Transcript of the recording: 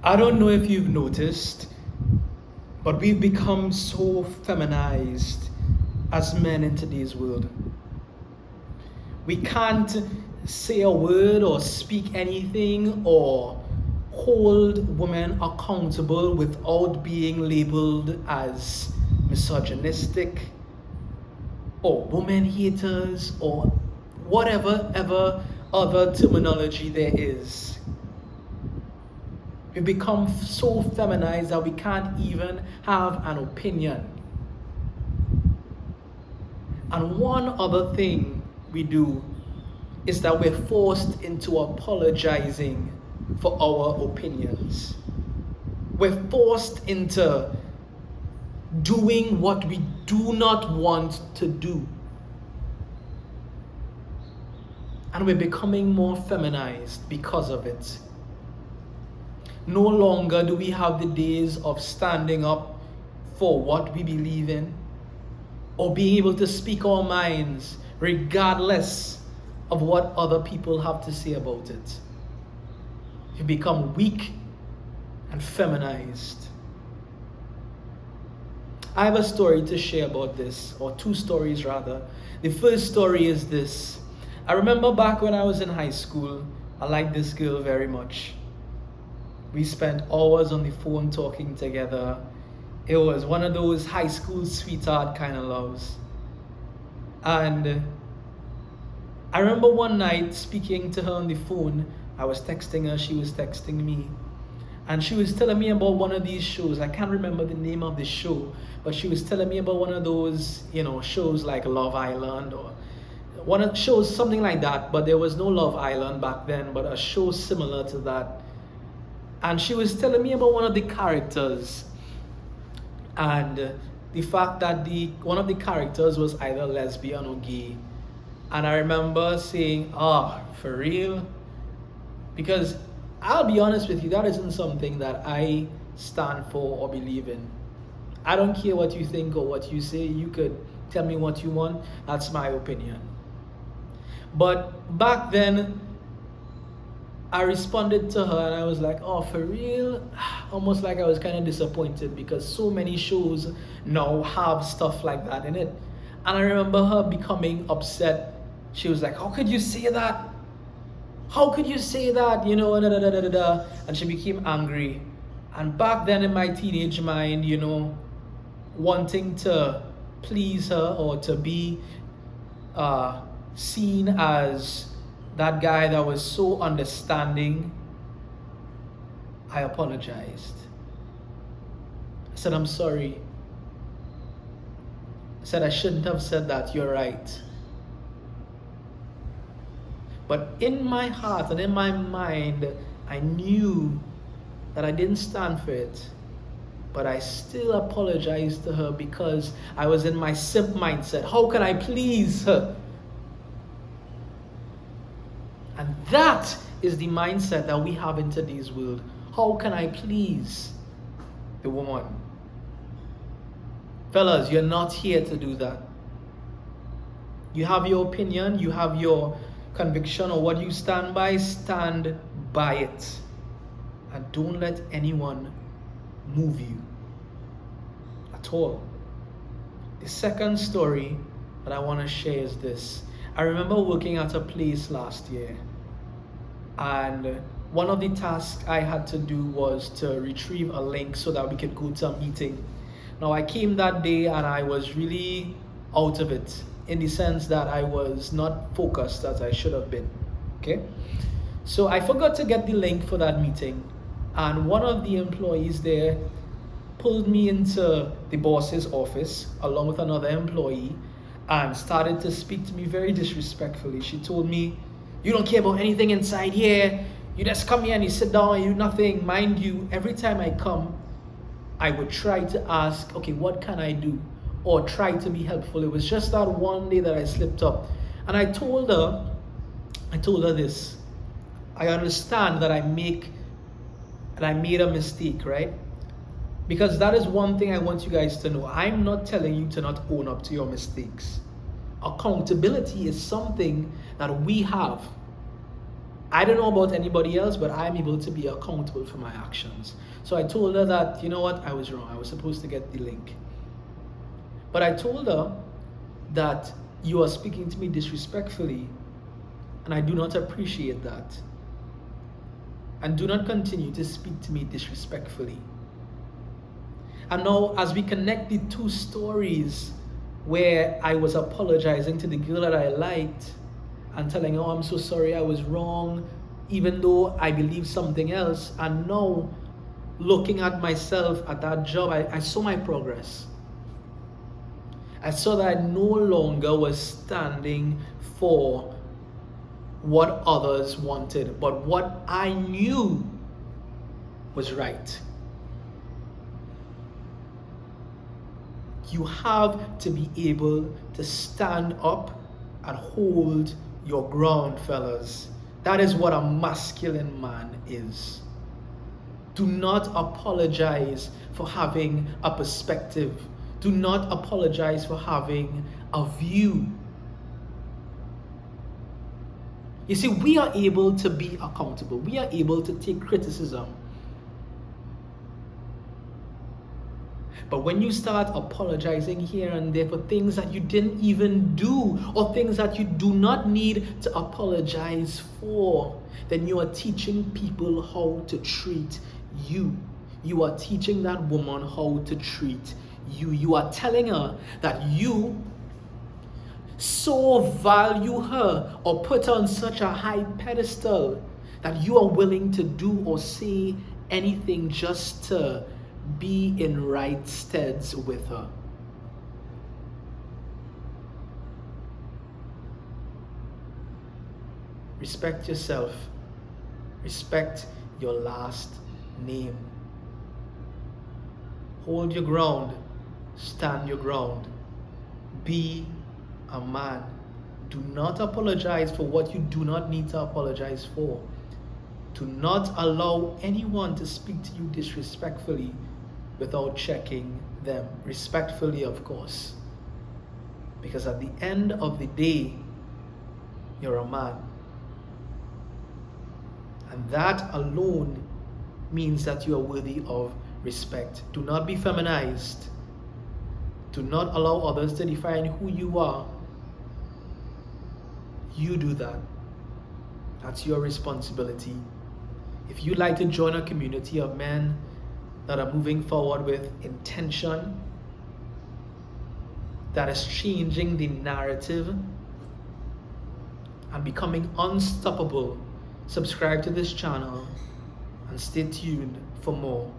I don't know if you've noticed, but we've become so feminized as men in today's world. We can't say a word or speak anything or hold women accountable without being labeled as misogynistic or woman haters or whatever ever other terminology there is. We become so feminized that we can't even have an opinion. And one other thing we do is that we're forced into apologizing for our opinions. We're forced into doing what we do not want to do. And we're becoming more feminized because of it. No longer do we have the days of standing up for what we believe in or being able to speak our minds regardless of what other people have to say about it. You become weak and feminized. I have a story to share about this, or two stories rather. The first story is this. I remember back when I was in high school, I liked this girl very much. We spent hours on the phone talking together. It was one of those high school sweetheart kind of loves. And I remember one night speaking to her on the phone. I was texting her, she was texting me. And she was telling me about one of these shows. I can't remember the name of the show, but she was telling me about one of those, shows like Love Island or one of shows, something like that. But there was no Love Island back then, but a show similar to that. And she was telling me about one of the characters. And the fact that one of the characters was either lesbian or gay. And I remember saying, for real? Because I'll be honest with you, that isn't something that I stand for or believe in. I don't care what you think or what you say. You could tell me what you want. That's my opinion. But back then, I responded to her and I was like, for real? Almost like I was kind of disappointed because so many shows now have stuff like that in it. And I remember her becoming upset. She was like, how could you say that? How could you say that? And she became angry. And back then in my teenage mind, wanting to please her or to be seen as that guy that was so understanding, I apologized. I said, I'm sorry. I said, I shouldn't have said that. You're right. But in my heart and in my mind, I knew that I didn't stand for it. But I still apologized to her because I was in my simp mindset. How can I please her? And that is the mindset that we have in today's world. How can I please the woman? Fellas, you're not here to do that. You have your opinion, you have your conviction or what you stand by it. And don't let anyone move you at all. The second story that I want to share is this. I remember working at a place last year, and one of the tasks I had to do was to retrieve a link so that we could go to a meeting. Now I came that day and I was really out of it, in the sense that I was not focused as I should have been. Okay? So I forgot to get the link for that meeting, and one of the employees there pulled me into the boss's office along with another employee and started to speak to me very disrespectfully. She told me, you don't care about anything inside here. You just come here and you sit down and you do nothing. Mind you, every time I come, I would try to ask, okay, what can I do? Or try to be helpful. It was just that one day that I slipped up. And I told her this. I understand that I made a mistake, right? Because that is one thing I want you guys to know. I'm not telling you to not own up to your mistakes. Accountability is something that we have. I don't know about anybody else, but I'm able to be accountable for my actions. So I told her that, you know what, I was wrong. I was supposed to get the link. But I told her that you are speaking to me disrespectfully, and I do not appreciate that. And do not continue to speak to me disrespectfully. And now, as we connect the two stories where I was apologizing to the girl that I liked and telling her, oh, I'm so sorry, I was wrong, even though I believe something else, and now looking at myself at that job, I saw my progress. I saw that I no longer was standing for what others wanted, but what I knew was right. You have to be able to stand up and hold your ground, fellas. That is what a masculine man is. Do not apologize for having a perspective. Do not apologize for having a view. You see, we are able to be accountable. We are able to take criticism. But when you start apologizing here and there for things that you didn't even do, or things that you do not need to apologize for, then you are teaching people how to treat you. You are teaching that woman how to treat you. You are telling her that you so value her or put her on such a high pedestal that you are willing to do or say anything just to be in right steads with her. Respect yourself. Respect your last name. Hold your ground. Stand your ground. Be a man. Do not apologize for what you do not need to apologize for. Do not allow anyone to speak to you disrespectfully without checking them. Respectfully, of course. Because at the end of the day, you're a man. And that alone means that you are worthy of respect. Do not be feminized. Do not allow others to define who you are. You do that. That's your responsibility. If you'd like to join a community of men that are moving forward with intention, that is changing the narrative and becoming unstoppable, subscribe to this channel and stay tuned for more.